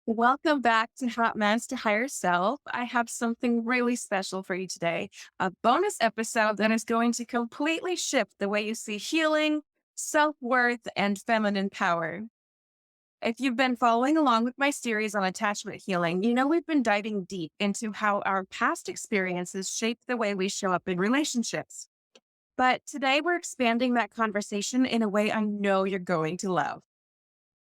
Welcome back to Hot Mess to Higher Self. I have something really special for you today, a bonus episode that is going to completely shift the way you see healing, self worth, and feminine power. If you've been following along with my series on attachment healing, you know we've been diving deep into how our past experiences shape the way we show up in relationships. But today we're expanding that conversation in a way I know you're going to love.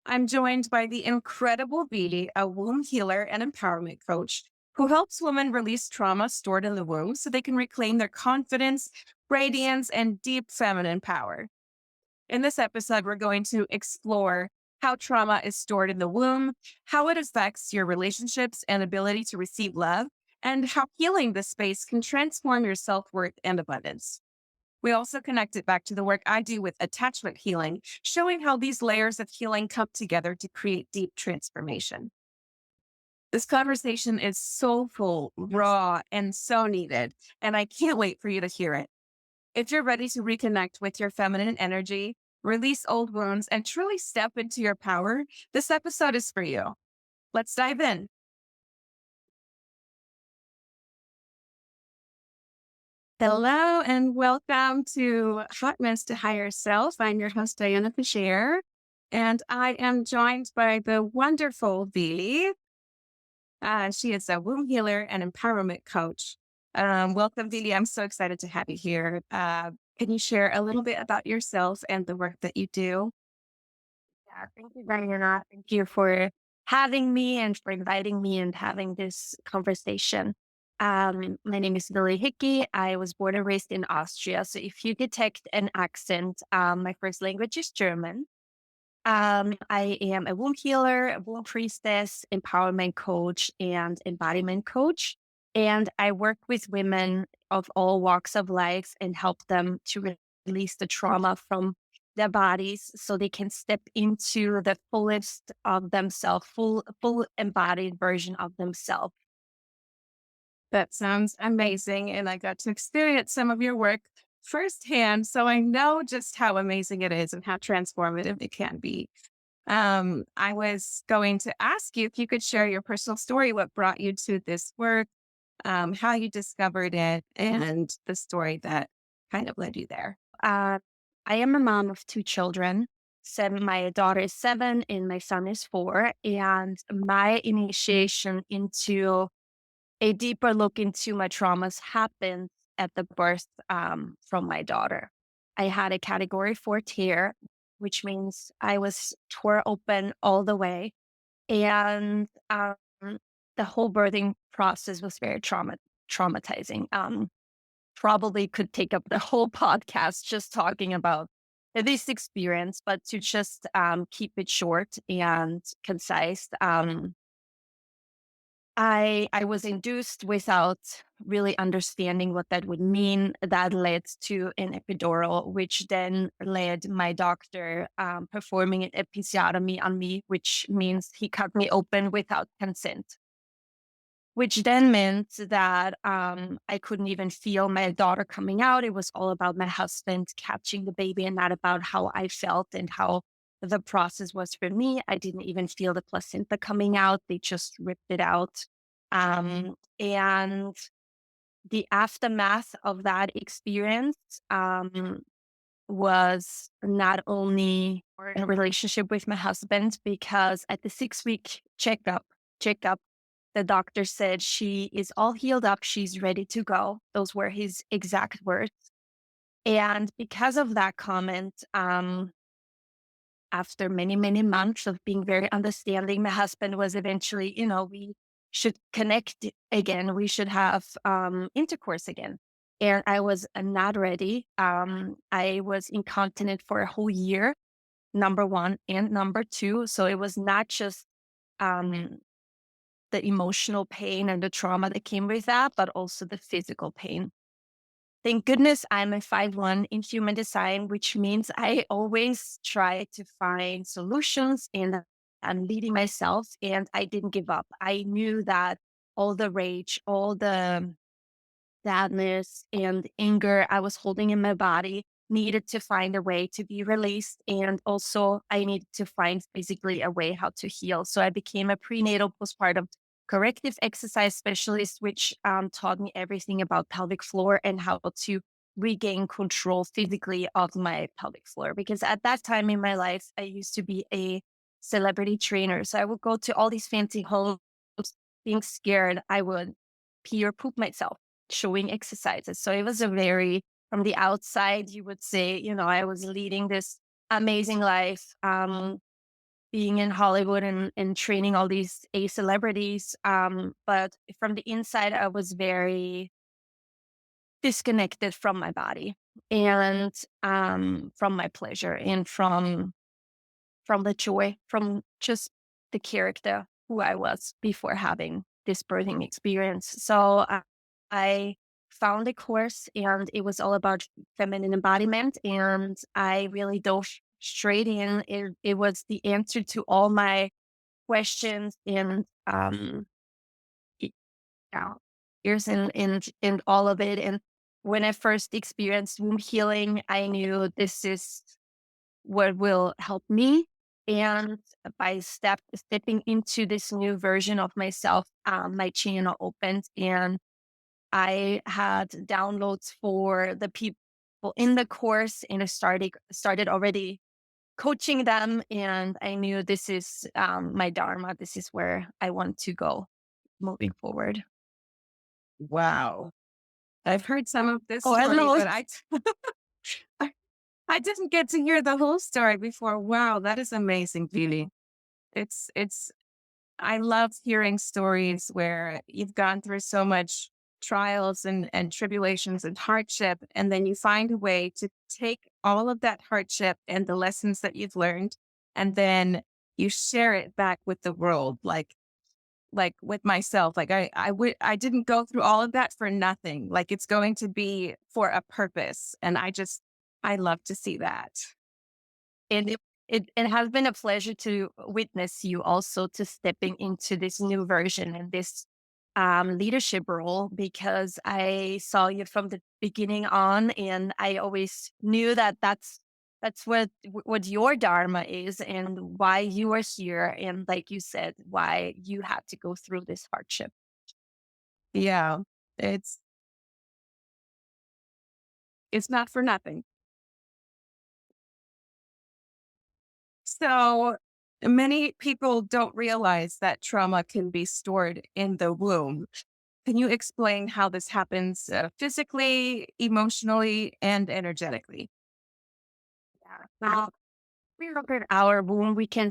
I'm joined by the incredible Vili, a womb healer and empowerment coach who helps women release trauma stored in the womb so they can reclaim their confidence, radiance, and deep feminine power. In this episode, we're going to explore how trauma is stored in the womb, how it affects your relationships and ability to receive love, and how healing this space can transform your self worth and abundance. We also connect it back to the work I do with attachment healing, showing how these layers of healing come together to create deep transformation. This conversation is soulful, raw, and so needed, and I can't wait for you to hear it. If you're ready to reconnect with your feminine energy, release old wounds, and truly step into your power, this episode is for you. Let's dive in. Hello and welcome to Hot Mess to Higher Self. I'm your host, Diana Fisher, and I am joined by the wonderful Vili. She is a womb healer and empowerment coach. Welcome, Vili. I'm so excited to have you here. Can you share a little bit about yourself and the work that you do? Yeah, thank you, Diana. Thank you for having me and for inviting me and having this conversation. My name is Vili Hickey. I was born and raised in Austria. So if you detect an accent, my first language is German. I am a womb healer, a womb priestess, empowerment coach, and embodiment coach. And I work with women of all walks of life and help them to release the trauma from their bodies so they can step into the fullest of themselves, full embodied version of themselves. That sounds amazing. And I got to experience some of your work firsthand. So I know just how amazing it is and how transformative it can be. I was going to ask you if you could share your personal story, what brought you to this work, how you discovered it, and the story that kind of led you there. Uh, I am a mom of two children. My daughter is 7 and my son is 4. And my initiation into a deeper look into my traumas happened at the birth from my daughter. I had a category 4 tear, which means I was tore open all the way. And the whole birthing process was very traumatizing. Probably could take up the whole podcast just talking about this experience, but to just keep it short and concise. I was induced without really understanding what that would mean. That led to an epidural, which then led my doctor performing an episiotomy on me, which means he cut me open without consent. Which then meant that I couldn't even feel my daughter coming out. It was all about my husband catching the baby and not about how I felt and how the process was for me. I didn't even feel the placenta coming out. They just ripped it out. And the aftermath of that experience was not only a relationship with my husband, because at the 6-week checkup, the doctor said she is all healed up. She's ready to go. Those were his exact words. And because of that comment, after many, many months of being very understanding, my husband was eventually, we should connect again. We should have intercourse again. And I was not ready. I was incontinent for a whole year, number one. And number two, so it was not just um, the emotional pain and the trauma that came with that, but also the physical pain. Thank goodness I'm a 5'1" in human design, which means I always try to find solutions and I'm leading myself. And I didn't give up. I knew that all the rage, all the sadness and anger I was holding in my body needed to find a way to be released. And also, I needed to find physically a way how to heal. So I became a prenatal postpartum corrective exercise specialist, which taught me everything about pelvic floor and how to regain control physically of my pelvic floor. Because at that time in my life, I used to be a celebrity trainer. So I would go to all these fancy homes being scared I would pee or poop myself, showing exercises. So it was a very, from the outside, you would say, I was leading this amazing life, being in Hollywood and training all these A celebrities. But from the inside, I was very disconnected from my body and from my pleasure and from the joy, from just the character who I was before having this birthing experience. So I found a course and it was all about feminine embodiment. And I really dove straight in. It was the answer to all my questions and y- yeah, years and all of it. And when I first experienced womb healing, I knew this is what will help me. And by stepping into this new version of myself, my channel opened and I had downloads for the people in the course and I started already coaching them. And I knew this is my dharma. This is where I want to go moving forward. Wow. I've heard some of this Oh, I story, know. but I I didn't get to hear the whole story before. Wow, that is amazing, Vili. It's I love hearing stories where you've gone through so much trials and tribulations and hardship, and then you find a way to take all of that hardship and the lessons that you've learned, and then you share it back with the world, like with myself. Like I didn't go through all of that for nothing. Like it's going to be for a purpose, and I love to see that. And it has been a pleasure to witness you also to stepping into this new version and this leadership role because I saw you from the beginning on, and I always knew that that's what your dharma is and why you are here, and like you said, why you had to go through this hardship. Yeah, it's it's not for nothing. So many people don't realize that trauma can be stored in the womb. Can you explain how this happens physically, emotionally, and energetically? Yeah. We look at our womb, we can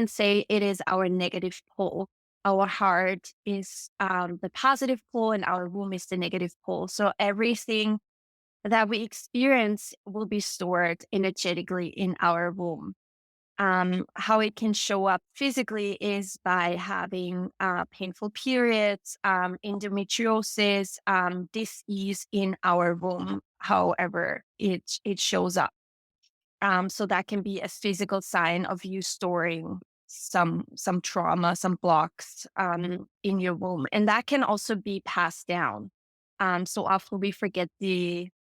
say it is our negative pole. Our heart is the positive pole, and our womb is the negative pole. So everything that we experience will be stored energetically in our womb. How it can show up physically is by having painful periods, endometriosis, dis-ease in our womb. However, it shows up, so that can be a physical sign of you storing some trauma, some blocks in your womb, and that can also be passed down. So often we forget the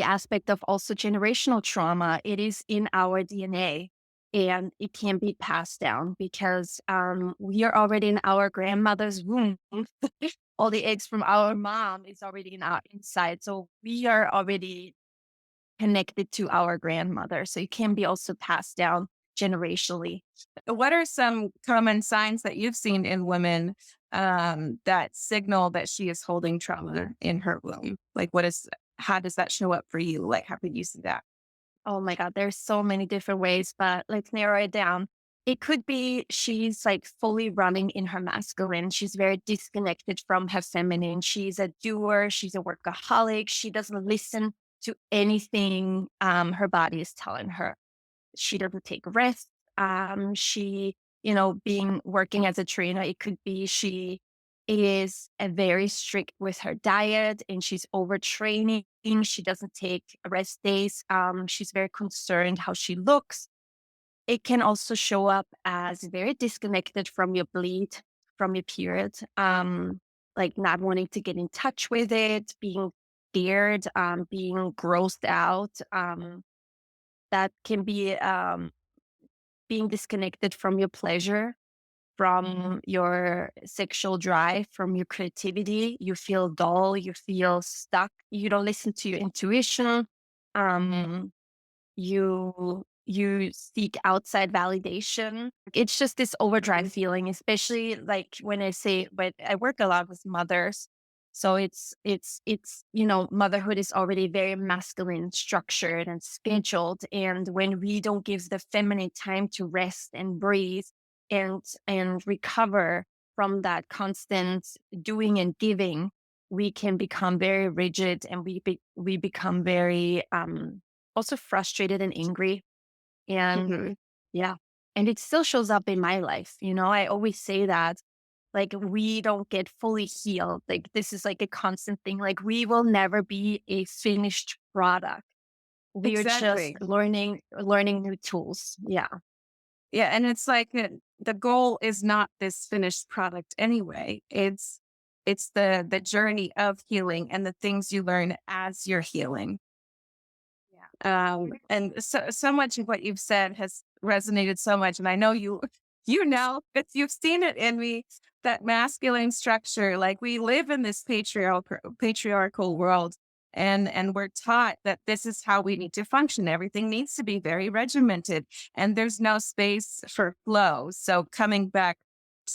aspect of also generational trauma. It is in our DNA, and it can be passed down because we are already in our grandmother's womb. All the eggs from our mom is already in our inside, so we are already connected to our grandmother. So it can be also passed down generationally. What are some common signs that you've seen in women that signal that she is holding trauma in her womb? Like, how does that show up for you? Like, how could you see that? Oh my God, there's so many different ways, but let's narrow it down. It could be she's like fully running in her masculine. She's very disconnected from her feminine. She's a doer. She's a workaholic. She doesn't listen to anything her body is telling her. She doesn't take rest. She, being working as a trainer, it could be she is a very strict with her diet and she's overtraining. She doesn't take rest days. She's very concerned how she looks. It can also show up as very disconnected from your bleed, from your period, like not wanting to get in touch with it, being scared, being grossed out. That can be being disconnected from your pleasure, from your sexual drive, from your creativity. You feel dull, you feel stuck, you don't listen to your intuition. Um, you seek outside validation. It's just this overdrive Mhm. feeling, especially like when I say, but I work a lot with mothers. So motherhood is already very masculine, structured and scheduled. And when we don't give the feminine time to rest and breathe and recover from that constant doing and giving, we can become very rigid, and we become very also frustrated and angry. And Mhm. yeah, and it still shows up in my life. I always say that, like, we don't get fully healed. Like, this is like a constant thing. Like, we will never be a finished product. We are just Exactly. learning new tools. Yeah. Yeah, and it's like the goal is not this finished product anyway. It's the journey of healing and the things you learn as you're healing. Yeah. And so much of what you've said has resonated so much, and I know you you know because you've seen it in me, that masculine structure. Like, we live in this patriarchal world, and we're taught that this is how we need to function. Everything needs to be very regimented, and there's no space for flow. So coming back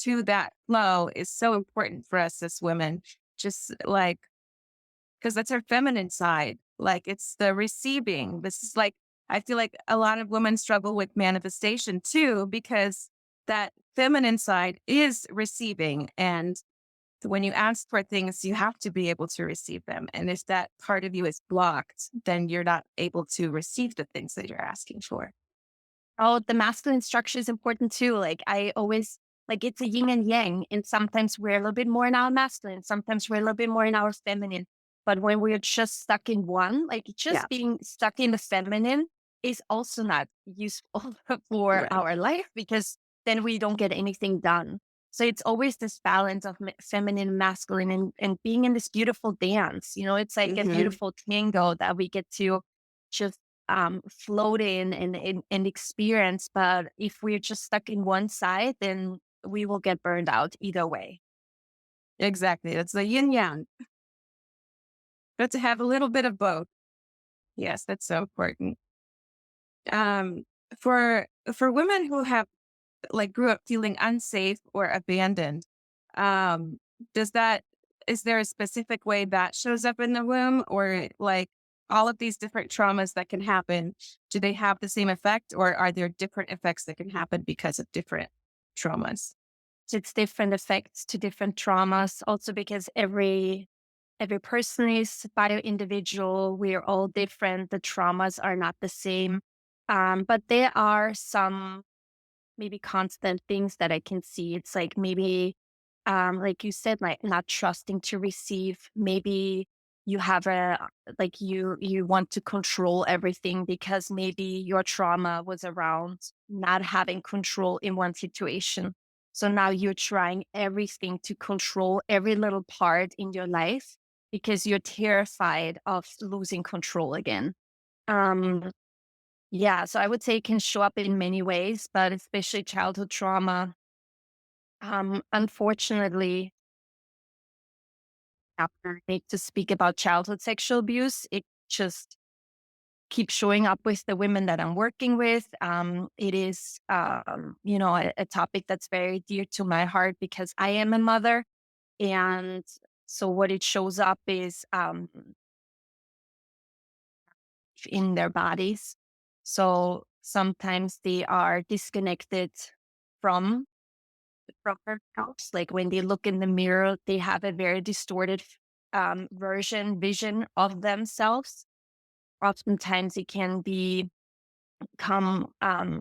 to that flow is so important for us as women. Just like, because that's our feminine side. Like, it's the receiving. This is like, I feel like a lot of women struggle with manifestation too, because that feminine side is receiving. And when you ask for things, you have to be able to receive them. And if that part of you is blocked, then you're not able to receive the things that you're asking for. Oh, the masculine structure is important too. Like, I always, like, it's a yin and yang. And sometimes we're a little bit more in our masculine, sometimes we're a little bit more in our feminine. But when we're just stuck in one, like, Yeah. just being stuck in the feminine is also not useful for Right. our life, because then we don't get anything done. So it's always this balance of feminine, masculine, and being in this beautiful dance. It's like a Hmm. beautiful tango that we get to just float in and experience. But if we're just stuck in one side, then we will get burned out either way. Exactly. It's the yin yang. But to have a little bit of both. Yes, that's so important. Um, for women who have, like, grew up feeling unsafe or abandoned, um, does that is there a specific way that shows up in the womb, or like all of these different traumas that can happen, do they have the same effect, or are there different effects that can happen because of different traumas? So it's different effects to different traumas, also because every person is bio individual. We're all different. The traumas are not the same. But there are some maybe constant things that I can see. It's like, maybe, like you said, like not trusting to receive. Maybe you have like, you want to control everything because maybe your trauma was around not having control in one situation. So now you're trying everything to control every little part in your life because you're terrified of losing control again. Um, yeah, so I would say it can show up in many ways, but especially childhood trauma. Unfortunately, after I need to speak about childhood sexual abuse, it just keeps showing up with the women that I'm working with. It is, a topic that's very dear to my heart because I am a mother. And so what it shows up is in their bodies. So sometimes they are disconnected from from themselves. Like, when they look in the mirror, they have a very distorted vision of themselves. Oftentimes, it can be come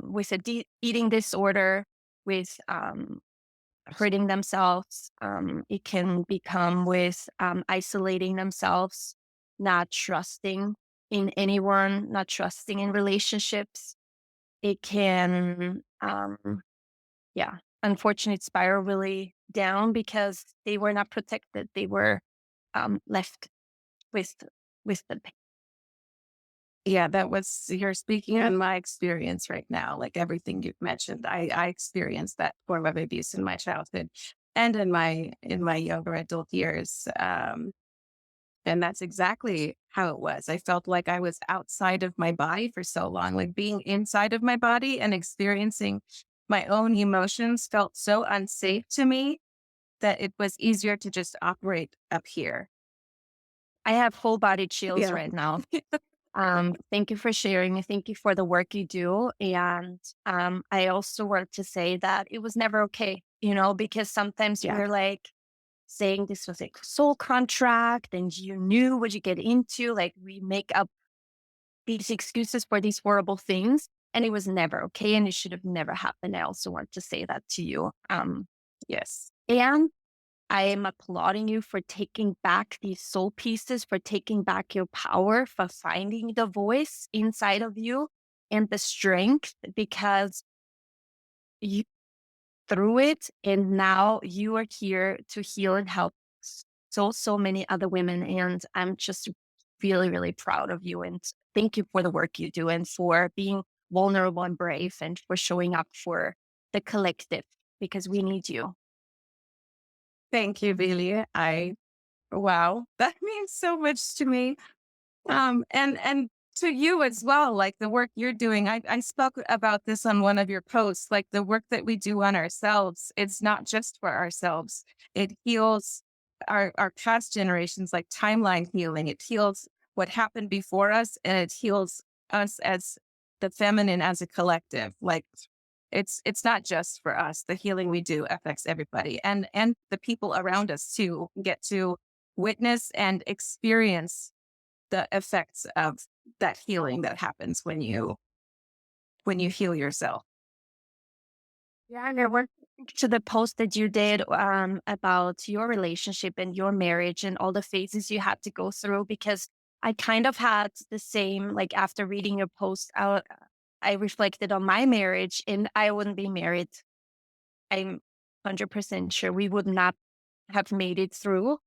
with a eating disorder, with hurting themselves. It can become with isolating themselves, not trusting in anyone, not trusting in relationships. It can, yeah, unfortunately spiral really down because they were not protected. They were left with. with the pain. Yeah, you're speaking on my experience right now. Like everything you've mentioned, I experienced that form of abuse in my childhood and in my younger adult years. And that's exactly how it was. I felt like I was outside of my body for so long, like being inside of my body and experiencing my own emotions felt so unsafe to me that it was easier to just operate up here. I have whole body chills Yeah. right now. Thank you for sharing. Thank you for the work you do. And I also want to say that it was never okay, because sometimes Yeah. we're like saying this was a soul contract and you knew what you get into. Like we make up these excuses for these horrible things. And it was never okay. And it should have never happened. I also want to say that to you. Yes. And I am applauding you for taking back these soul pieces, for taking back your power, for finding the voice inside of you and the strength because you through it. And now you are here to heal and help so many other women. And I'm just really, really proud of you. And thank you for the work you do and for being vulnerable and brave and for showing up for the collective because we need you. Thank you, Vili. Wow, that means so much to me. And to you as well, like the work you're doing. I spoke about this on one of your posts, like the work that we do on ourselves. It's not just for ourselves. It heals our past generations, like timeline healing. It heals what happened before us, and it heals us as the feminine as a collective. Like it's not just for us. The healing we do affects everybody, and the people around us too get to witness and experience the effects of that healing that happens when you heal yourself. Yeah, and I went to the post that you did about your relationship and your marriage and all the phases you had to go through because I kind of had the same, like after reading your post out, I reflected on my marriage and I wouldn't be married. I'm 100% sure we would not have made it through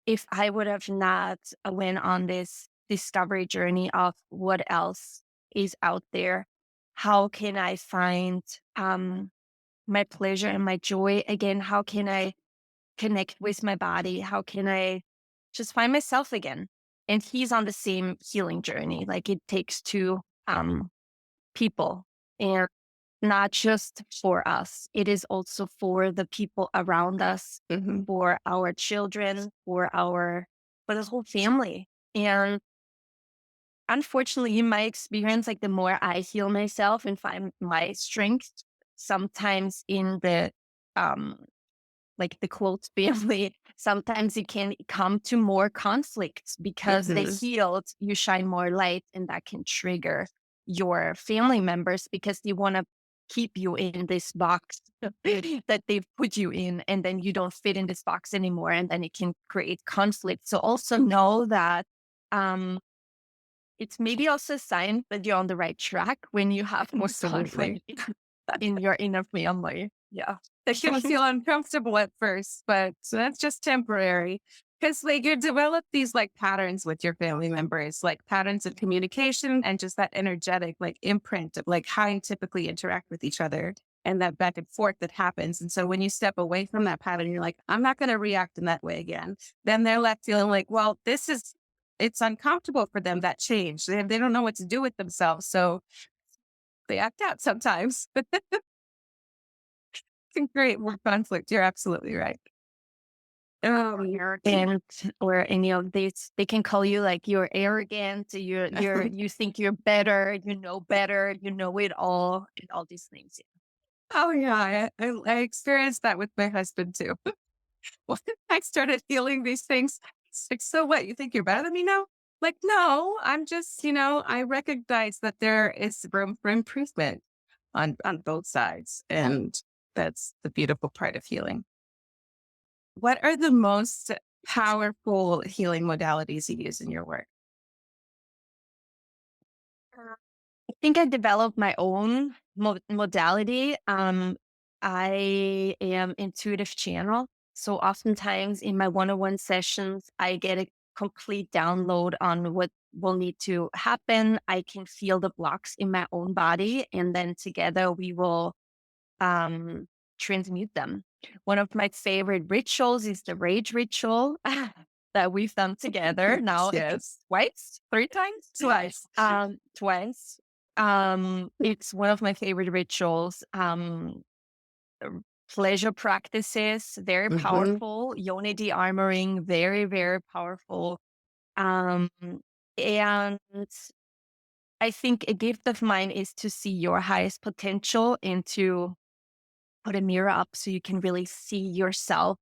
if I would have not went on this discovery journey of what else is out there. How can I find my pleasure and my joy again? How can I connect with my body? How can I just find myself again? And he's on the same healing journey. Like it takes two people and not just for us. It is also for the people around us, Mhm. for our children, for the whole family. And unfortunately, in my experience, like the more I heal myself and find my strength, sometimes in the um like the quote family, sometimes it can come to more conflicts because the Mhm. healed, you shine more light and that can trigger your family members because they want to keep you in this box that they've put you in and then you don't fit in this box anymore and then it can create conflict. So also know that um it's maybe also a sign that you're on the right track when you have more conflict Absolutely. in your inner family. Yeah. That can feel uncomfortable at first, but that's just temporary. Because like you develop these like patterns with your family members, like patterns of communication and just that energetic like imprint of like how you typically interact with each other and that back and forth that happens. And so when you step away from that pattern, you're like, I'm not going to react in that way again. Then they're left feeling like, well, it's uncomfortable for them, that change. They don't know what to do with themselves. So they act out sometimes. Can create more conflict. You're absolutely right. Or Um, arrogant or any of these. They can call you like you're arrogant, you think you're better, you know it all, and all these things. oh yeah, I experienced that with my husband too. When I started feeling these things, it's like, so what? You think you're better than me now? Like, no, I'm just, I recognize that there is room for improvement on both sides, and that's the beautiful part of healing. What are the most powerful healing modalities you use in your work? I think I developed my own modality. I am intuitive channel. So oftentimes in my one-on-one sessions, I get complete download on what will need to happen. I can feel the blocks in my own body, and then together we will um, transmute them. One of my favorite rituals is the rage ritual that we've done together now, I think Yes. twice, three times, Twice. twice. It's one of my favorite rituals. Uh, Pleasure practices, very Hmm. powerful. Yoni de-armoring, very, very powerful. Um, and I think a gift of mine is to see your highest potential and to put a mirror up so you can really see yourself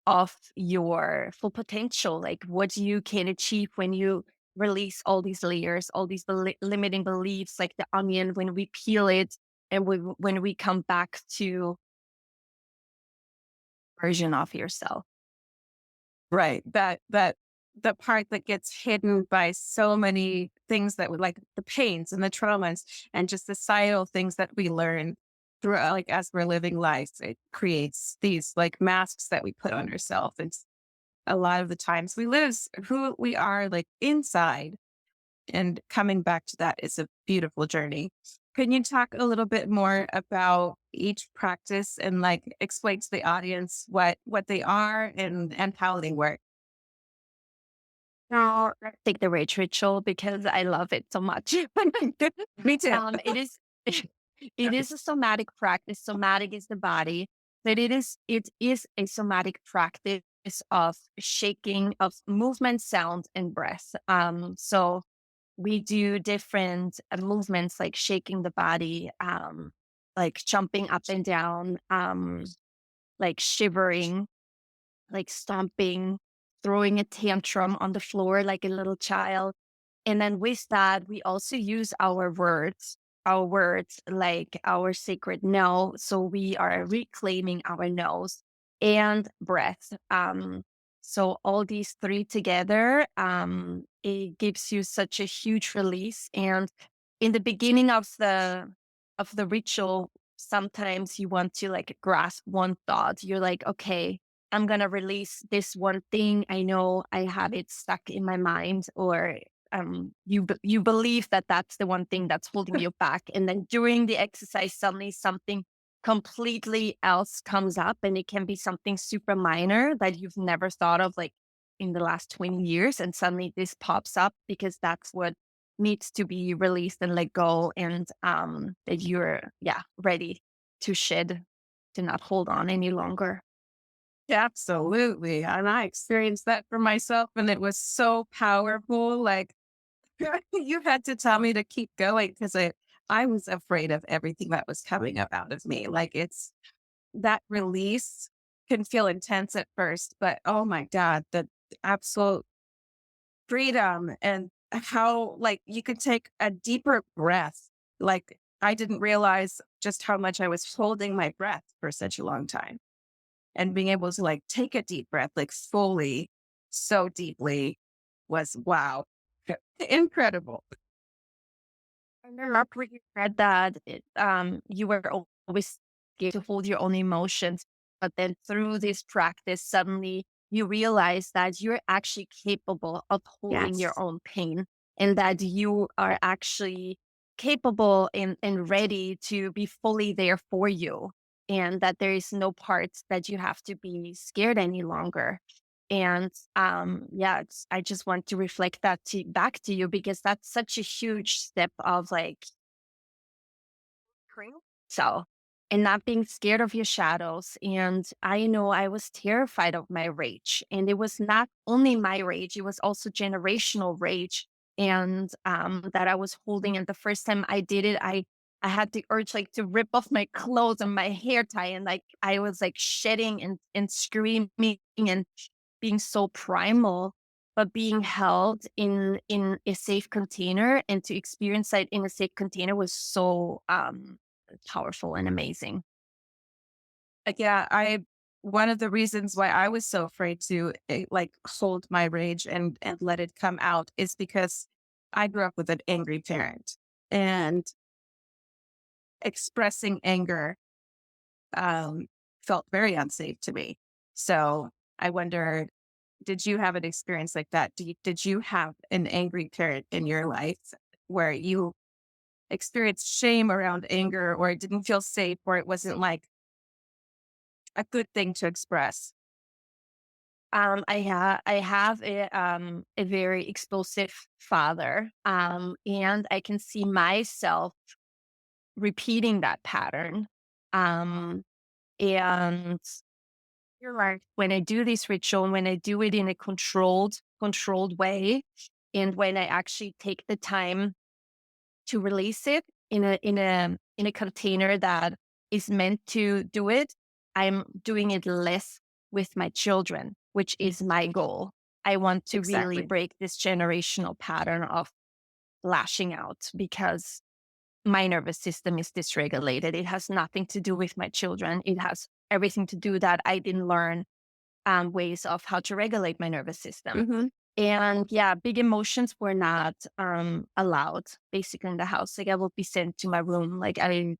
of your full potential, like what you can achieve when you release all these layers, all these limiting beliefs, like the onion, when we peel it and when we come back to version of yourself. Right. That the part that gets hidden by so many things that would like the pains and the traumas and just the societal things that we learn through like as we're living lives. It creates these like masks that we put on ourselves. And a lot of the times we lose who we are like inside. And coming back to that is a beautiful journey. Can you talk a little bit more about each practice and like explain to the audience what they are and how they work? Now, let's take the rage ritual because I love it so much. Me too. It is it is a somatic practice. Somatic is the body, but it is a somatic practice of shaking, of movement, sound, and breath. So we do different movements like shaking the body, like jumping up and down, like shivering, like stomping, throwing a tantrum on the floor like a little child. And then with that, we also use our words like our sacred no. So we are reclaiming our nose and breath. So all these three together, it gives you such a huge release. And in the beginning of the ritual, sometimes you want to like grasp one thought. You're like, okay, I'm gonna release this one thing. I know I have it stuck in my mind, or you believe that that's the one thing that's holding you back, and then during the exercise, suddenly something completely else comes up, and it can be something super minor that you've never thought of, like in the last 20 years, and suddenly this pops up because that's what needs to be released and let go, and that you're ready to shed, to not hold on any longer. Absolutely. And I experienced that for myself and it was so powerful. Like you had to tell me to keep going because I was afraid of everything that was coming up out of me. Like it's that release can feel intense at first, but oh my God, the absolute freedom and how like you could take a deeper breath. Like I didn't realize just how much I was holding my breath for such a long time and being able to like take a deep breath, like fully, so deeply was wow, incredible. I remember when you said that you were always scared to hold your own emotions, but then through this practice, suddenly you realize that you're actually capable of holding your Yes. own pain, and that you are actually capable and ready to be fully there for you, and that there is no parts that you have to be scared any longer. And I just want to reflect that back to you because that's such a huge step of like cream. So, and not being scared of your shadows. And I know I was terrified of my rage. And it was not only my rage, it was also generational rage. And that I was holding. And the first time I did it, I had the urge like to rip off my clothes and my hair tie. And like I was like shedding and screaming and being so primal, but being held in a safe container, and to experience that in a safe container was so powerful and amazing. Yeah, I one of the reasons why I was so afraid to like hold my rage and let it come out is because I grew up with an angry parent and expressing anger um felt very unsafe to me. So I wondered did you have an experience like that? Did you have an angry parent in your life where you experienced shame around anger, or it didn't feel safe, or it wasn't like a good thing to express? I have a very explosive father, and I can see myself repeating that pattern. Um, and you're right. When I do this ritual, when I do it in a controlled way, and when I actually take the time to release it in a container that is meant to do it, I'm doing it less with my children, which is my goal. I want to really Exactly. break this generational pattern of lashing out because my nervous system is dysregulated. It has nothing to do with my children. It has everything to do that I didn't learn ways of how to regulate my nervous system. Hmm. And yeah, big emotions were not allowed basically in the house. Like I would be sent to my room. Like I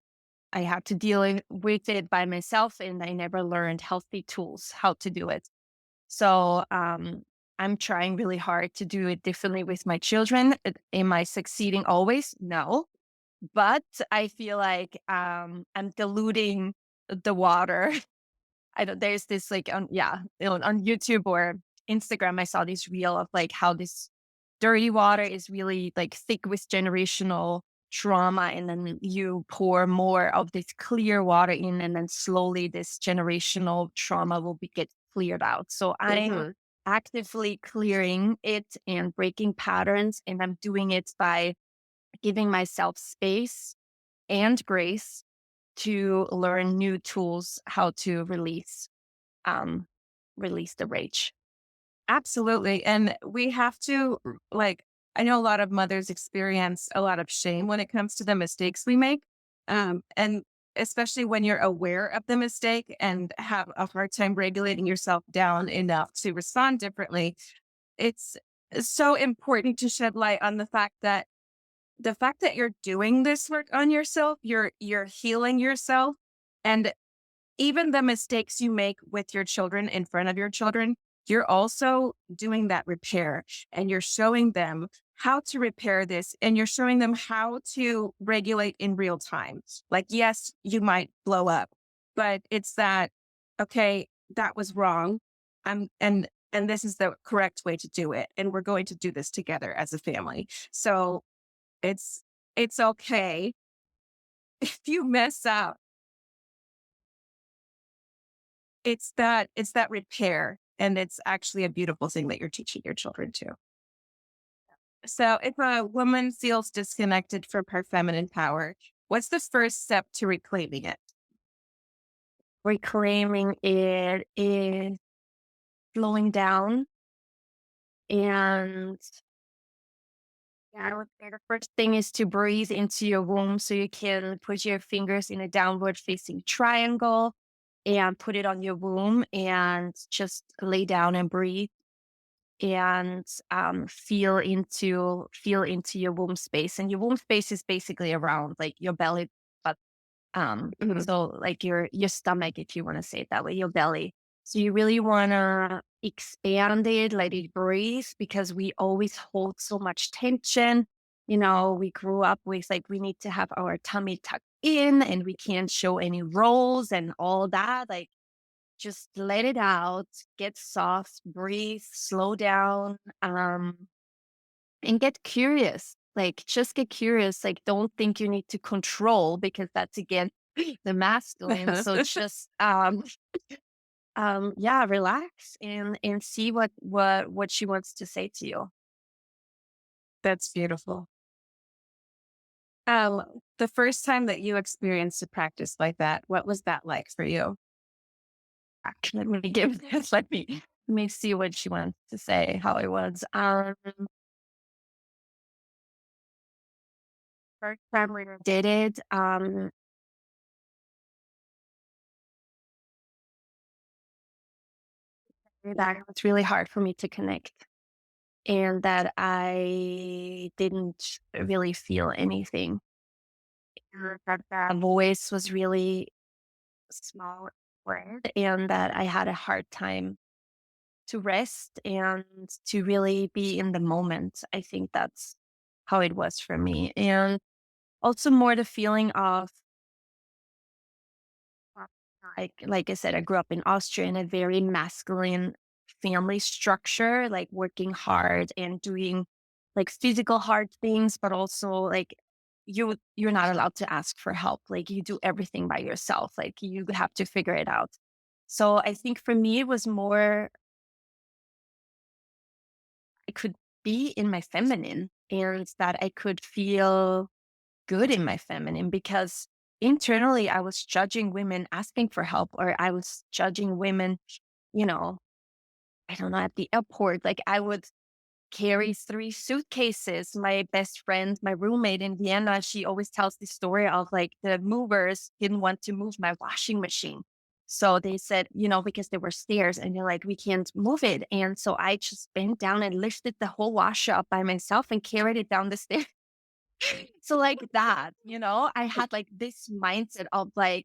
had to with it by myself, and I never learned healthy tools how to do it. So I'm trying really hard to do it differently with my children. Am I succeeding always? No, but I feel like I'm diluting the water. I don't, there's this like on YouTube or Instagram, I saw this reel of like how this dirty water is really like thick with generational trauma, and then you pour more of this clear water in, and then slowly this generational trauma will get cleared out. So I'm Hmm. actively clearing it and breaking patterns, and I'm doing it by giving myself space and grace to learn new tools how to um, release the rage. Absolutely. And we have to, like, I know a lot of mothers experience a lot of shame when it comes to the mistakes we make. And especially when you're aware of the mistake and have a hard time regulating yourself down enough to respond differently, it's so important to shed light on the fact that you're doing this work on yourself, you're healing yourself. And even the mistakes you make with your children in front of your children, you're also doing that repair, and you're showing them how to repair this, and you're showing them how to regulate in real time. Like, yes, you might blow up, but it's that, okay, that was wrong. And this is the correct way to do it. And we're going to do this together as a family. So it's it's okay if you mess up. It's that repair, and it's actually a beautiful thing that you're teaching your children too. So if a woman feels disconnected from her feminine power, what's the first step to reclaiming it? Reclaiming it is slowing down. And yeah, I would say the first thing is to breathe into your womb, so you can put your fingers in a downward facing triangle and put it on your womb and just lay down and breathe, and feel into your womb space. And your womb space is basically around like your belly, but Mhm. so like your stomach, if you want to say it that way, your belly. So you really want to expand it, let it breathe, because we always hold so much tension. We grew up with like we need to have our tummy tucked in, and we can't show any rolls and all that. Like just let it out, get soft, breathe, slow down, and get curious. Like just get curious. Like don't think you need to control, because that's again the masculine. So just yeah, relax and see what she wants to say to you. That's beautiful. Um, the first time that you experienced a practice like that, what was that like for you? Let me give this. Let me see what she wants to say. How it was. First time we did it. That it was really hard for me to connect, and that I didn't really feel anything. That the voice was really small word, and that I had a hard time to rest and to really be in the moment. I think that's how it was for me. And also more the feeling of like I said, I grew up in Austria in a very masculine family structure, like working hard and doing like physical hard things, but also like you're not allowed to ask for help. Like you do everything by yourself. Like you have to figure it out. So I think for me it was more I could be in my feminine and that I could feel good in my feminine because internally I was judging women asking for help or I was judging women, you know, I don't know, at the airport. Like I would carry 3 suitcases. My best friend, my roommate in Vienna, she always tells the story of like the movers didn't want to move my washing machine. So they said, because there were stairs and they're like, we can't move it. And so I just bent down and lifted the whole washer up by myself and carried it down the stairs. So like that, I had like this mindset of like,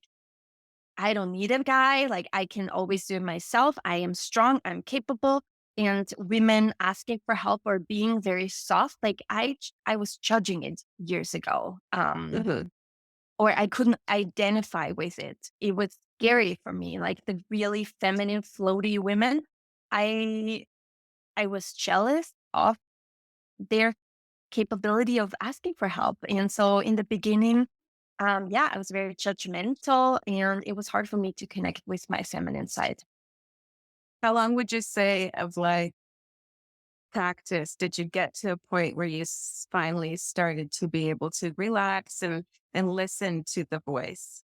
I don't need a guy. Like I can always do it myself. I am strong. I'm capable. And women asking for help or being very soft, like I was judging it years ago. Mhm. Or I couldn't identify with it. It was scary for me. Like the really feminine, floaty women. I I was jealous of their capability of asking for help. And so in the beginning, yeah, I was very judgmental and it was hard for me to connect with my feminine side. How long would you say of like practice did you get to a point where you finally started to be able to relax and listen to the voice?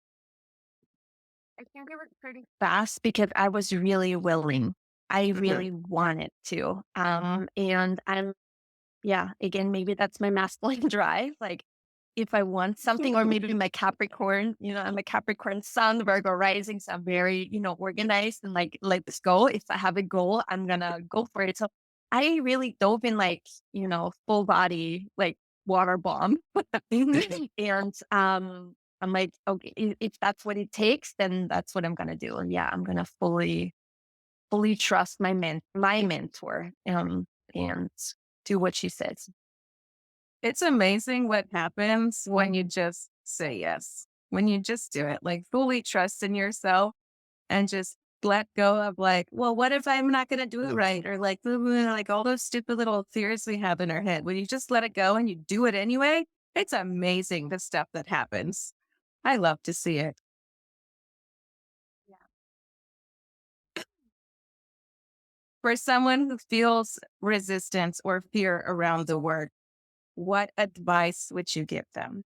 I think it was pretty fast because I was really willing. I Mhm. really wanted to. And yeah, again, maybe that's my masculine drive. Like if I want something, or maybe my Capricorn, I'm a Capricorn sun, Virgo rising. So I'm very, organized and like, let this go. If I have a goal, I'm gonna go for it. So I really dove in like, full body, like water bomb. And I'm like, okay, if that's what it takes, then that's what I'm gonna do. And yeah, I'm gonna fully trust my mentor, and do what she says. It's amazing what happens when you just say yes, when you just do it, like fully trust in yourself and just let go of like, well, what if I'm not going to do it right? Or like, blah, blah, blah, like all those stupid little fears we have in our head. When you just let it go and you do it anyway, it's amazing the stuff that happens. I love to see it. For someone who feels resistance or fear around the work, what advice would you give them?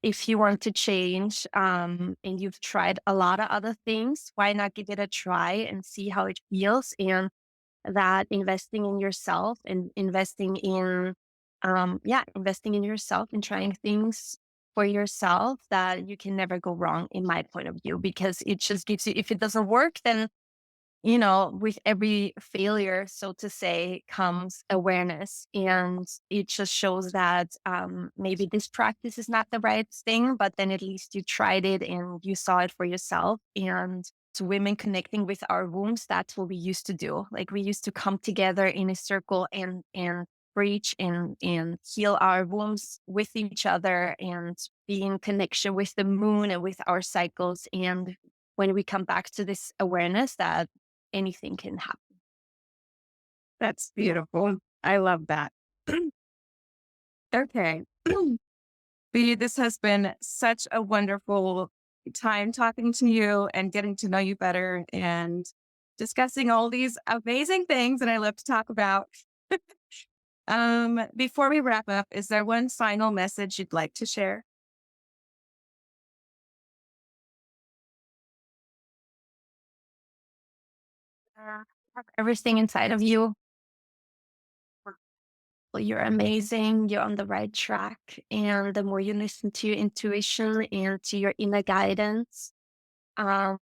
If you want to change, and you've tried a lot of other things, why not give it a try and see how it feels? And that investing in yourself and investing in yourself and trying things for yourself, that you can never go wrong in my point of view, because it just gives you, if it doesn't work, then with every failure, so to say, comes awareness. And it just shows that maybe this practice is not the right thing, but then at least you tried it and you saw it for yourself. And to women connecting with our wombs, that's what we used to do. Like we used to come together in a circle and preach and heal our wombs with each other and be in connection with the moon and with our cycles. And when we come back to this awareness that anything can happen. That's beautiful. I love that. Okay. Bea, this has been such a wonderful time talking to you and getting to know you better and discussing all these amazing things that I love to talk about. Before we wrap up, is there one final message you'd like to share? Have everything inside of you. Well, you're amazing. You're on the right track. And the more you listen to your intuition and to your inner guidance, um,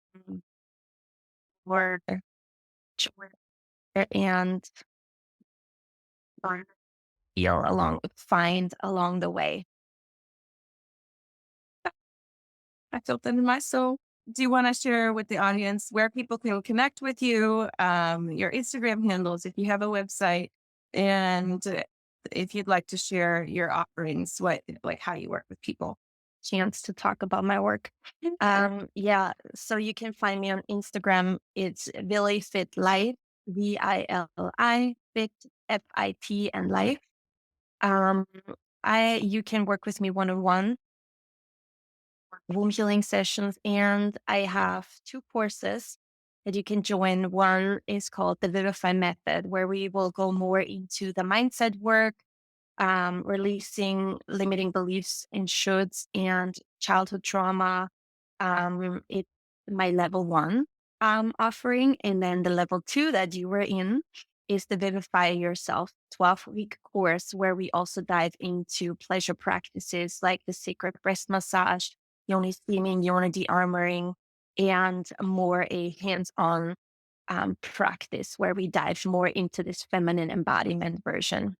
more joy and you'll find along the way. I felt that in my soul. do you want to share with the audience where people can connect with you, your Instagram handles, if you have a website, and if you'd like to share your offerings, what like how you work with people? Chance to talk about my work. Yeah, so you can find me on Instagram. It's Vili Fit Life, Vili Fit FIT and Life. Um, I you can work with me one on one womb healing sessions, and I have two courses that you can join. One is called the Vivify Method, where we will go more into the mindset work, releasing limiting beliefs and shoulds and childhood trauma. It's my level one offering. And then the level two that you were in is the Vivify Yourself 12-week course, where we also dive into pleasure practices like the sacred breast massage, yoni steaming, yoni de-armoring, and more a hands on practice where we dive more into this feminine embodiment version.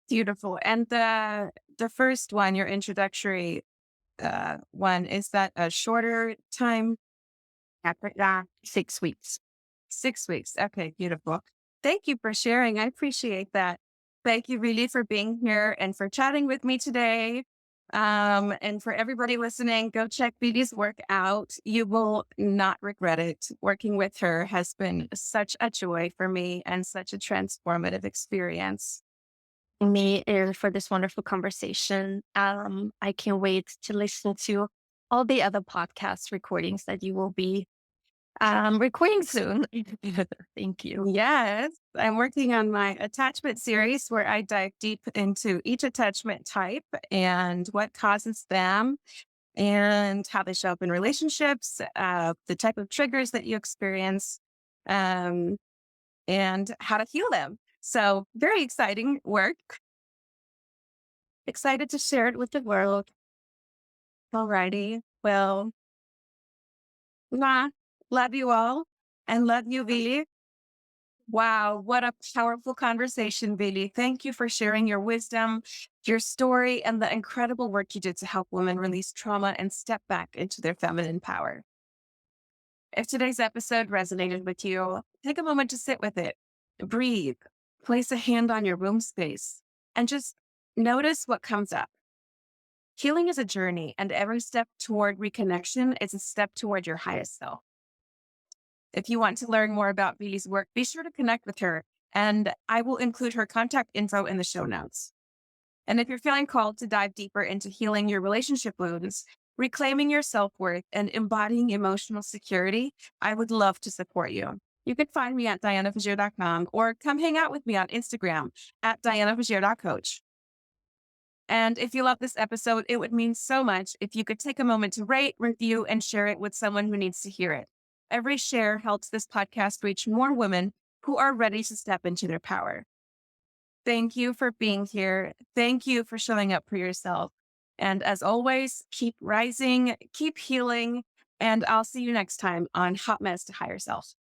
Beautiful. And the first one, your introductory one, is that a shorter time? After that, 6 weeks. 6 weeks. Okay, beautiful. Thank you for sharing. I appreciate that. Thank you, really, for being here and for chatting with me today. And for everybody listening, go check Vili's work out. You will not regret it. Working with her has been such a joy for me and such a transformative experience. Me and for this wonderful conversation. I can't wait to listen to all the other podcast recordings that you will be recording soon. Thank you. Yes, I'm working on my attachment series where I dive deep into each attachment type and what causes them and how they show up in relationships, the type of triggers that you experience, um, and how to heal them. So, very exciting work. Excited to share it with the world. Alrighty. Well, love you all and love you, Vili. Wow, what a powerful conversation, Vili. Thank you for sharing your wisdom, your story, and the incredible work you did to help women release trauma and step back into their feminine power. If today's episode resonated with you, take a moment to sit with it, breathe, place a hand on your womb space, and just notice what comes up. Healing is a journey, and every step toward reconnection is a step toward your highest self. If you want to learn more about Vili's work, be sure to connect with her, and I will include her contact info in the show notes. And if you're feeling called to dive deeper into healing your relationship wounds, reclaiming your self worth, and embodying emotional security, I would love to support you. You can find me at dianafagier.com or come hang out with me on Instagram at dianafagier.coach. And if you love this episode, it would mean so much if you could take a moment to rate, review, and share it with someone who needs to hear it. Every share helps this podcast reach more women who are ready to step into their power. Thank you for being here. Thank you for showing up for yourself. And as always, keep rising, keep healing, and I'll see you next time on Hot Mess to Higher Self.